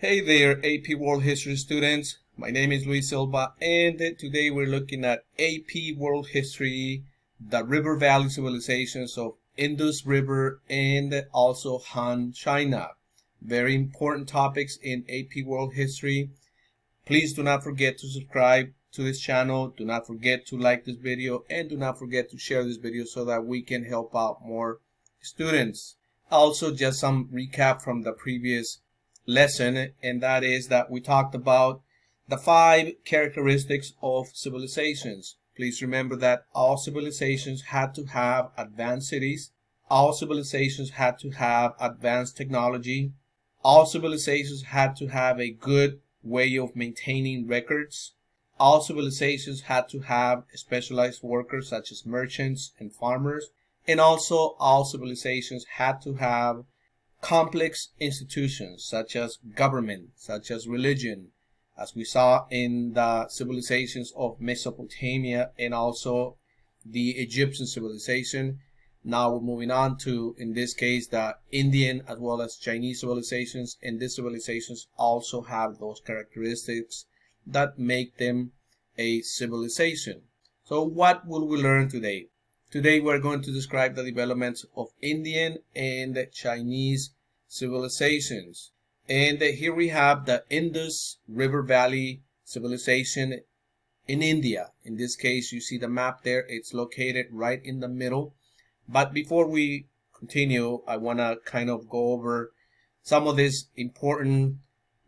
Hey there, AP World History students. My name is Luis Silva, and today we're looking at AP World History, the River Valley civilizations of Indus River and also Han China. Very important topics in AP World History. Please do not forget to subscribe to this channel. Do not forget to like this video, and do not forget to share this video so that we can help out more students. Also, just some recap from the previous lesson, and that is that we talked about the 5 characteristics of civilizations. Please remember that all civilizations had to have advanced cities, all civilizations had to have advanced technology, all civilizations had to have a good way of maintaining records, all civilizations had to have specialized workers such as merchants and farmers, and also all civilizations had to have complex institutions such as government, such as religion, as we saw in the civilizations of Mesopotamia and also the Egyptian civilization. Now we're moving on to, in this case, the Indian as well as Chinese civilizations, and these civilizations also have those characteristics that make them a civilization. So what will we learn today? Today we're going to describe the developments of Indian and Chinese civilizations. And here we have the Indus River Valley civilization in India. In this case, you see the map there. It's located right in the middle. But before we continue, I want to kind of go over some of these important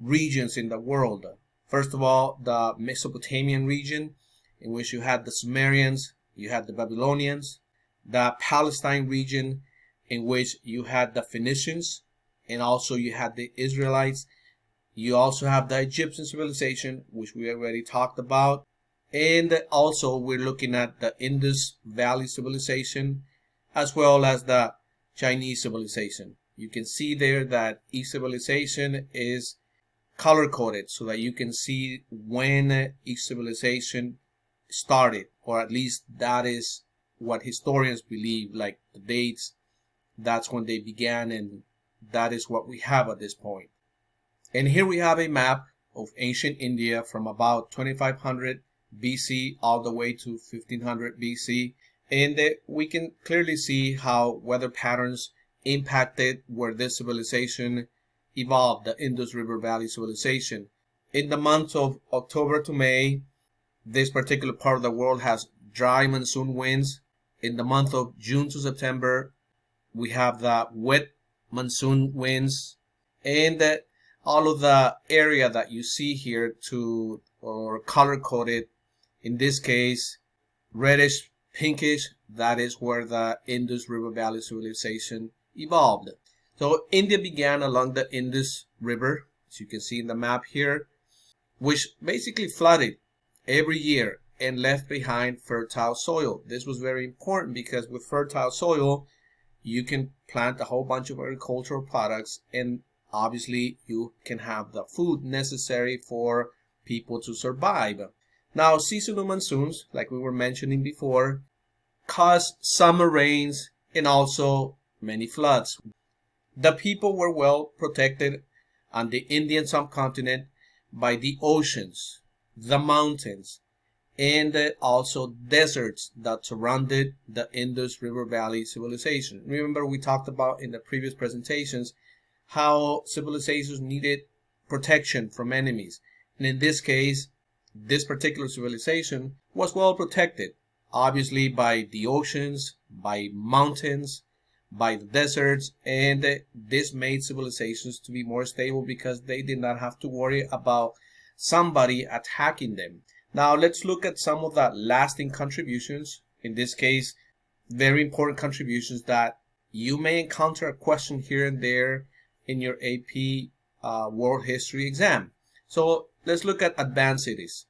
regions in the world. First of all, the Mesopotamian region, in which you had the Sumerians, you had the Babylonians, the Palestine region, in which you had the Phoenicians, and also you had the Israelites. You also have the Egyptian civilization, which we already talked about. And also we're looking at the Indus Valley civilization, as well as the Chinese civilization. You can see there that each civilization is color-coded so that you can see when each civilization started, or at least that is what historians believe, like the dates, that's when they began, and that is what we have at this point. And here we have a map of ancient India from about 2500 BC all the way to 1500 BC, and we can clearly see how weather patterns impacted where this civilization evolved, the Indus River Valley civilization. In the months of October to May, this particular part of the world has dry monsoon winds. In the month of June to September, we have the wet monsoon winds, and all of the area that you see here or color coded, in this case reddish pinkish, that is where the Indus River Valley civilization evolved. So India began along the Indus River, as you can see in the map here, which basically flooded every year and left behind fertile soil. This was very important because with fertile soil, you can plant a whole bunch of agricultural products, and obviously you can have the food necessary for people to survive. Now, seasonal monsoons, like we were mentioning before, caused summer rains and also many floods. The people were well protected on the Indian subcontinent by the oceans, the mountains, and also deserts that surrounded the Indus River Valley civilization. Remember, we talked about in the previous presentations how civilizations needed protection from enemies. And in this case, this particular civilization was well protected, obviously by the oceans, by mountains, by the deserts, and this made civilizations to be more stable because they did not have to worry about somebody attacking them. Now let's look at some of the lasting contributions, in this case very important contributions that you may encounter a question here and there in your AP World History exam. So let's look at advanced cities.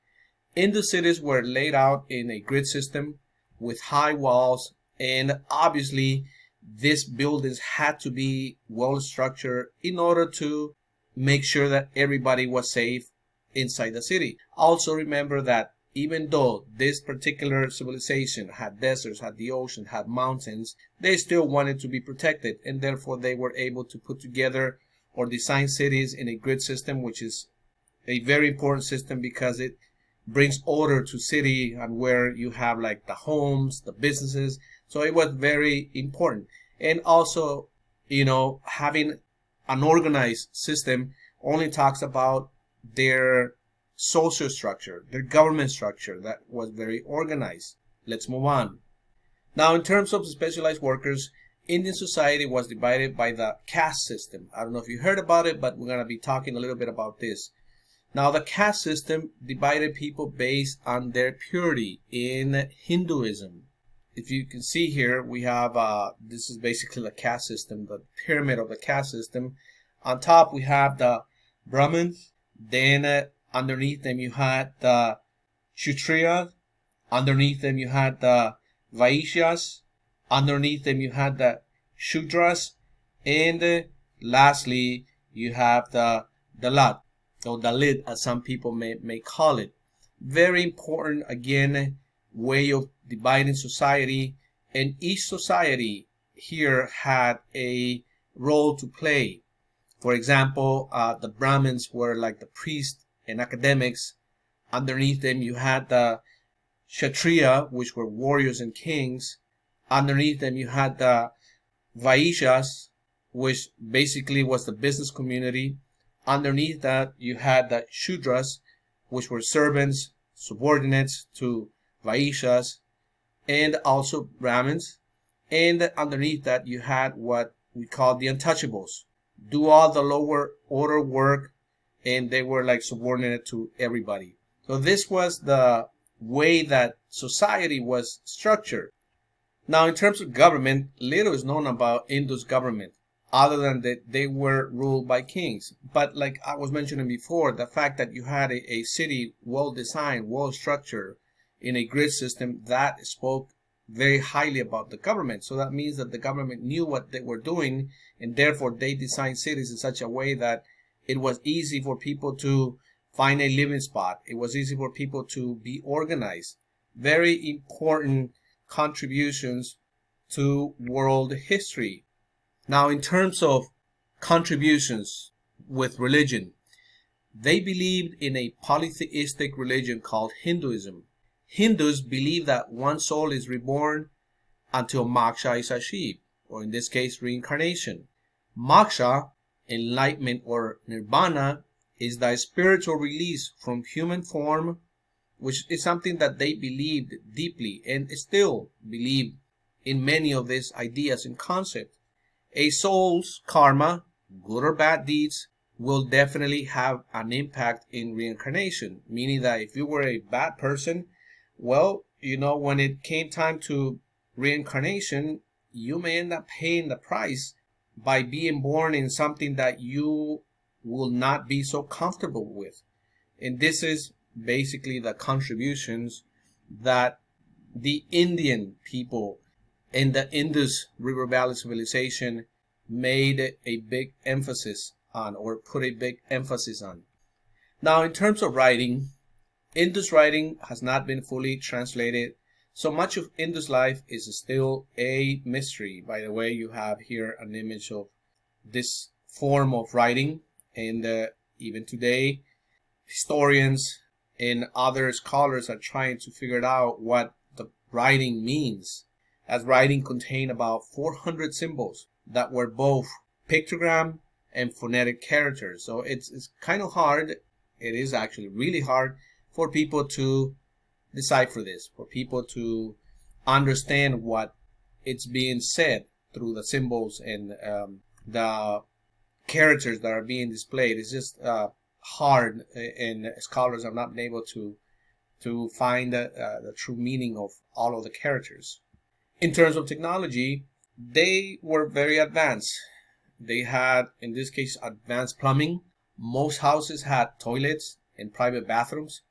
Indus cities were laid out in a grid system with high walls, and obviously these buildings had to be well structured in order to make sure that everybody was safe inside the city. Also remember that even though this particular civilization had deserts, had the ocean, had mountains, they still wanted to be protected, and therefore they were able to put together or design cities in a grid system, which is a very important system because it brings order to city and where you have like the homes, the businesses. So it was very important. And also, having an organized system only talks about their social structure, their government structure that was very organized. Let's move on. Now, in terms of specialized workers, Indian society was divided by the caste system. I don't know if you heard about it, but we're going to be talking a little bit about this. Now, the caste system divided people based on their purity in Hinduism. If you can see here, we have, this is basically the caste system, the pyramid of the caste system. On top, we have the Brahmins. Then underneath them, you had the Kshatriyas. Underneath them, you had the Vaishyas. Underneath them, you had the Shudras. And lastly, you have the Dalit, or Dalit, as some people may call it. Very important, again, way of dividing society. And each society here had a role to play. For example, the Brahmins were like the priests and academics. Underneath them, you had the Kshatriya, which were warriors and kings. Underneath them, you had the Vaishyas, which basically was the business community. Underneath that, you had the Shudras, which were servants, subordinates to Vaishyas, and also Brahmins. And underneath that, you had what we call the untouchables. Do all the lower order work, and they were like subordinate to everybody. So this was the way that society was structured. Now, in terms of government, little is known about Indus government, other than that they were ruled by kings. But like I was mentioning before, the fact that you had a city well designed, well structured in a grid system, that spoke very highly about the government. So that means that the government knew what they were doing, and therefore they designed cities in such a way that it was easy for people to find a living spot. It was easy for people to be organized. Very important contributions to world history. Now, in terms of contributions with religion, they believed in a polytheistic religion called Hinduism. Hindus believe that one soul is reborn until moksha is achieved, or in this case, reincarnation. Moksha, enlightenment or nirvana, is the spiritual release from human form, which is something that they believed deeply and still believe in many of these ideas and concepts. A soul's karma, good or bad deeds, will definitely have an impact in reincarnation, meaning that if you were a bad person, well, when it came time to reincarnation, you may end up paying the price by being born in something that you will not be so comfortable with. And this is basically the contributions that the Indian people in the Indus River Valley civilization made a big emphasis on, or put a big emphasis on. Now, in terms of writing, Indus writing has not been fully translated, so much of Indus life is still a mystery. By the way, you have here an image of this form of writing, and even today, historians and other scholars are trying to figure out what the writing means, as writing contained about 400 symbols that were both pictogram and phonetic characters. So it's kind of hard. It is actually really hard for people to decipher this, for people to understand what it's being said through the symbols and the characters that are being displayed. It's just hard, and scholars have not been able to find the true meaning of all of the characters. In terms of technology, they were very advanced. They had, in this case, advanced plumbing. Most houses had toilets and private bathrooms,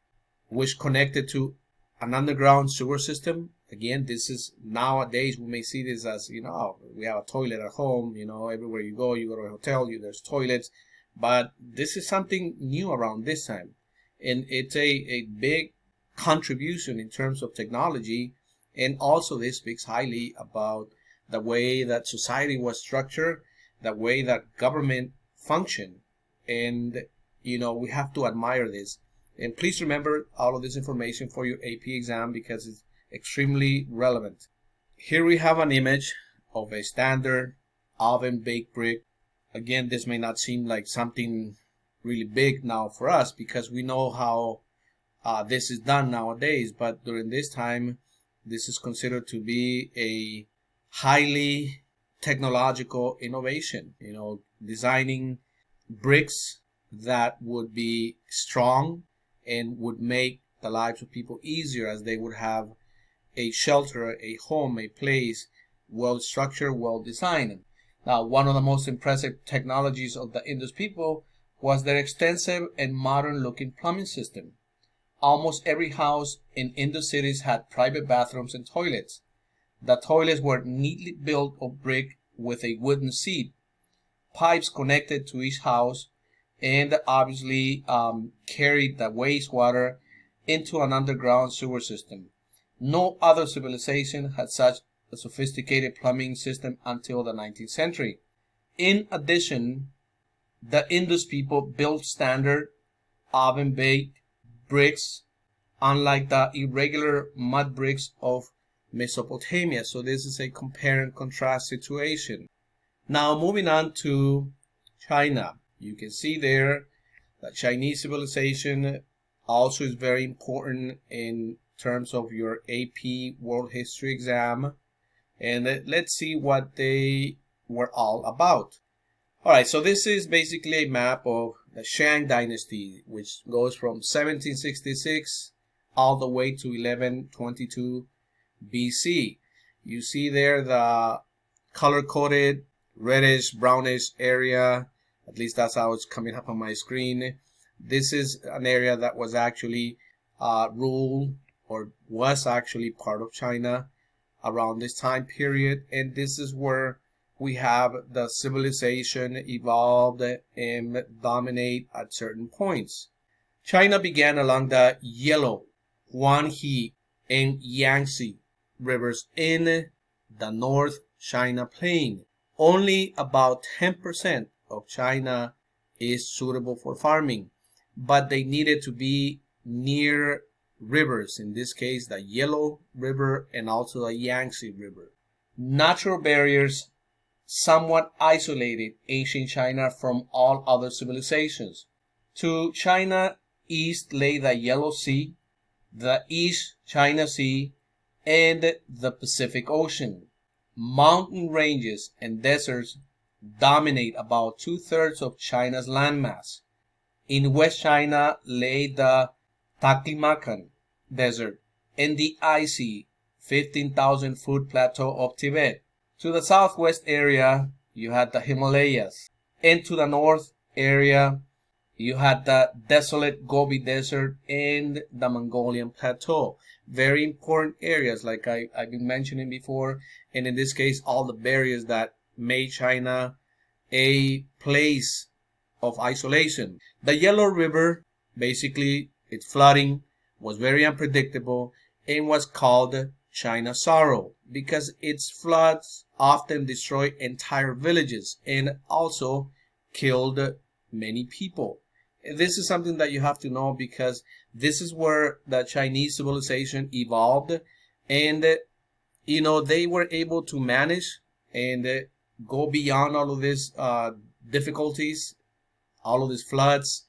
which connected to an underground sewer system. Again, this is nowadays, we may see this as, we have a toilet at home, everywhere you go to a hotel, there's toilets. But this is something new around this time. And it's a big contribution in terms of technology. And also this speaks highly about the way that society was structured, the way that government function. And, we have to admire this. And please remember all of this information for your AP exam because it's extremely relevant. Here we have an image of a standard oven baked brick. Again, this may not seem like something really big now for us because we know how this is done nowadays, but during this time, this is considered to be a highly technological innovation, designing bricks that would be strong and would make the lives of people easier as they would have a shelter, a home, a place, well structured, well designed. Now, one of the most impressive technologies of the Indus people was their extensive and modern looking plumbing system. Almost every house in Indus cities had private bathrooms and toilets. The toilets were neatly built of brick with a wooden seat, pipes connected to each house, and obviously carried the wastewater into an underground sewer system. No other civilization had such a sophisticated plumbing system until the 19th century. In addition, the Indus people built standard oven-baked bricks, unlike the irregular mud bricks of Mesopotamia. So this is a compare and contrast situation. Now moving on to China. You can see there that Chinese civilization also is very important in terms of your AP World History exam. And let's see what they were all about. Alright, so this is basically a map of the Shang Dynasty, which goes from 1766 all the way to 1122 BC. You see there the color-coded reddish, brownish area. At least that's how it's coming up on my screen. This is an area that was actually ruled or was actually part of China around this time period. And this is where we have the civilization evolved and dominate at certain points. China began along the Yellow, Huanghe, and Yangtze rivers in the North China Plain. Only about 10% of China is suitable for farming, but they needed to be near rivers, in this case the Yellow River and also the Yangtze River. Natural barriers somewhat isolated ancient China from all other civilizations. To China east lay the Yellow Sea, the East China Sea, and the Pacific Ocean. Mountain ranges and deserts dominate about 2/3 of China's landmass. In West China lay the Taklamakan Desert and the icy 15,000-foot plateau of Tibet. To the southwest area, you had the Himalayas. And to the north area, you had the desolate Gobi Desert and the Mongolian Plateau. Very important areas, like I've been mentioning before. And in this case, all the barriers that made China a place of isolation. The Yellow River, basically, its flooding was very unpredictable and was called China Sorrow because its floods often destroyed entire villages and also killed many people. This is something that you have to know because this is where the Chinese civilization evolved, and they were able to manage and go beyond all of these difficulties, all of these floods,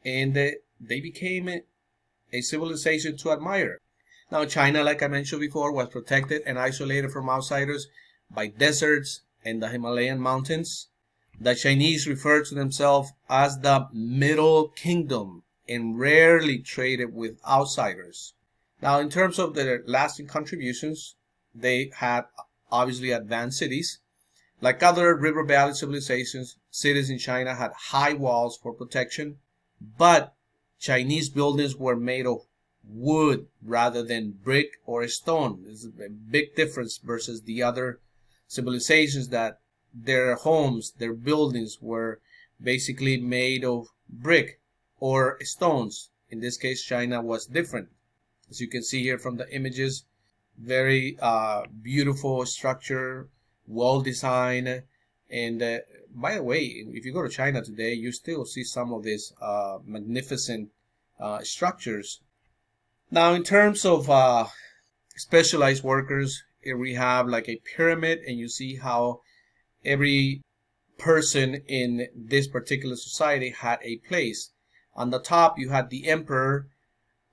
and they became a civilization to admire. Now, China, like I mentioned before, was protected and isolated from outsiders by deserts and the Himalayan mountains. The Chinese referred to themselves as the Middle Kingdom and rarely traded with outsiders. Now, in terms of their lasting contributions, they had obviously advanced cities. Like other river valley civilizations, cities in China had high walls for protection, but Chinese buildings were made of wood rather than brick or stone. This is a big difference versus the other civilizations that their homes, their buildings were basically made of brick or stones. In this case, China was different. As you can see here from the images, very beautiful structure, well designed, And by the way, if you go to China today, you still see some of these magnificent structures. Now, in terms of specialized workers, here we have like a pyramid, and you see how every person in this particular society had a place. On the top, you had the emperor.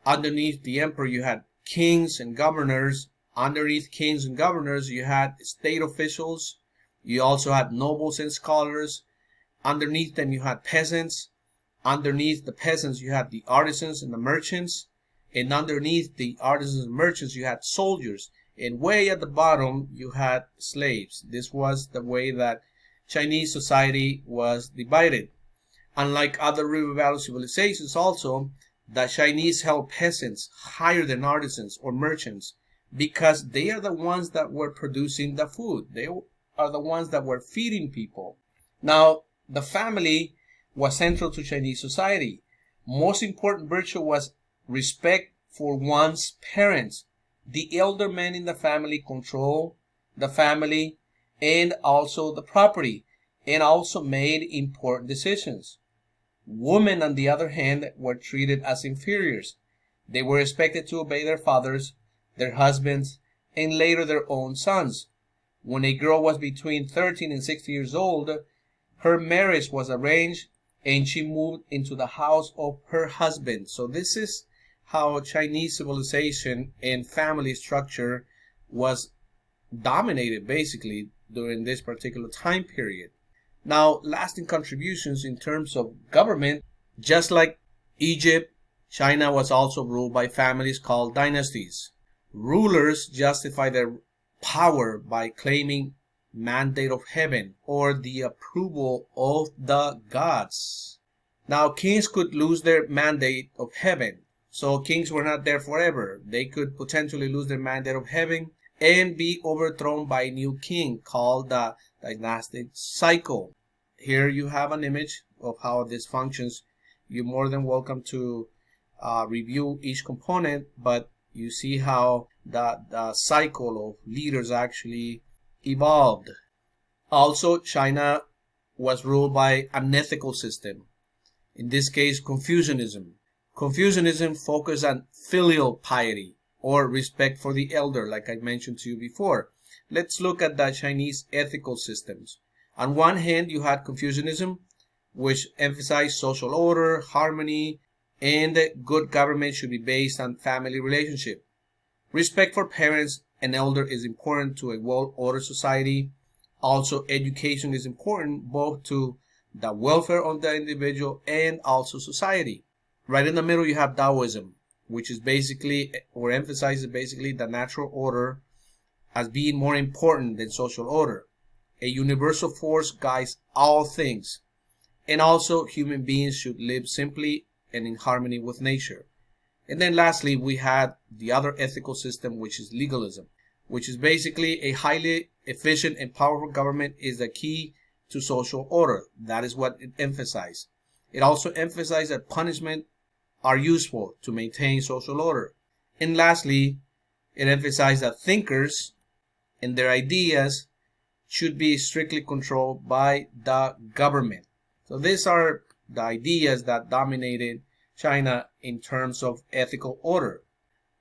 Underneath the emperor, you had kings and governors. Underneath kings and governors, you had state officials. You also had nobles and scholars. Underneath them, you had peasants. Underneath the peasants, you had the artisans and the merchants. And underneath the artisans and merchants, you had soldiers. And way at the bottom, you had slaves. This was the way that Chinese society was divided. Unlike other river valley civilizations also, the Chinese held peasants higher than artisans or merchants because they are the ones that were producing the food. They are the ones that were feeding people. Now, the family was central to Chinese society. Most important virtue was respect for one's parents. The elder men in the family controlled the family and also the property, and also made important decisions. Women, on the other hand, were treated as inferiors. They were expected to obey their fathers, their husbands, and later their own sons. When a girl was between 13 and 16 years old, her marriage was arranged and she moved into the house of her husband. So this is how Chinese civilization and family structure was dominated basically during this particular time period. Now, lasting contributions in terms of government, just like Egypt, China was also ruled by families called dynasties. Rulers justify their power by claiming mandate of heaven or the approval of the gods. Now, kings could lose their mandate of heaven. So kings were not there forever. They could potentially lose their mandate of heaven and be overthrown by a new king called the dynastic cycle. Here you have an image of how this functions. You're more than welcome to review each component, but you see how the cycle of leaders actually evolved. Also, China was ruled by an ethical system. In this case, Confucianism. Confucianism focused on filial piety or respect for the elder, like I mentioned to you before. Let's look at the Chinese ethical systems. On one hand, you had Confucianism, which emphasized social order, harmony, and good government should be based on family relationship. Respect for parents and elder is important to a well-ordered society. Also, education is important both to the welfare of the individual and also society. Right in the middle, you have Taoism, which is basically, or emphasizes basically the natural order as being more important than social order. A universal force guides all things. And also, human beings should live simply and in harmony with nature. And then lastly, we had the other ethical system, which is legalism, which is basically a highly efficient and powerful government is the key to social order. That is what it emphasized. It also emphasized that punishment are useful to maintain social order. And lastly, it emphasized that thinkers and their ideas should be strictly controlled by the government. So these are the ideas that dominated China in terms of ethical order.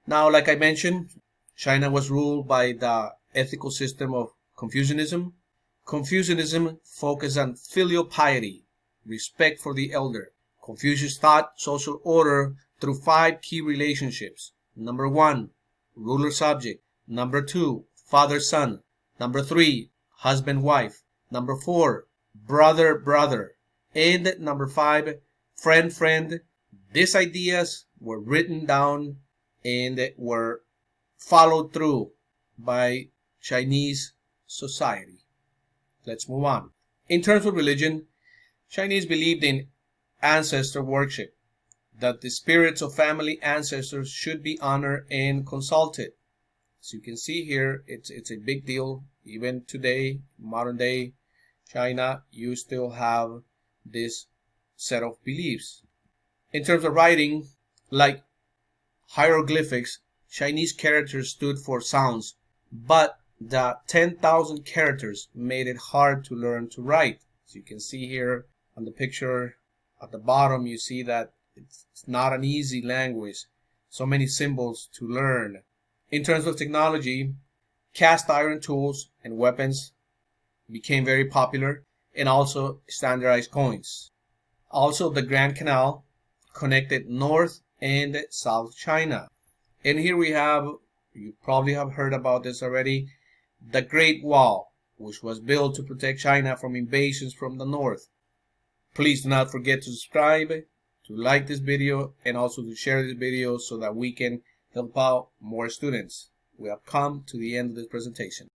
Now, like I mentioned, China was ruled by the ethical system of Confucianism. Confucianism focused on filial piety, respect for the elder. Confucius taught social order through 5 key relationships. Number 1, ruler-subject. Number 2, father-son. Number 3, husband-wife. Number 4, brother-brother. And number 5, friend-friend. These ideas were written down and were followed through by Chinese society. Let's move on. In terms of religion, Chinese believed in ancestor worship, that the spirits of family ancestors should be honored and consulted. As you can see here, it's a big deal. Even today, modern day China, you still have this set of beliefs. In terms of writing, like hieroglyphics, Chinese characters stood for sounds, but the 10,000 characters made it hard to learn to write. As you can see here on the picture at the bottom, you see that it's not an easy language. So many symbols to learn. In terms of technology, cast iron tools and weapons became very popular, and also standardized coins. Also, the Grand Canal connected North and South China. And here we have, you probably have heard about this already, the Great Wall, which was built to protect China from invasions from the north. Please do not forget to subscribe, to like this video, and also to share this video so that we can help out more students. We have come to the end of this presentation.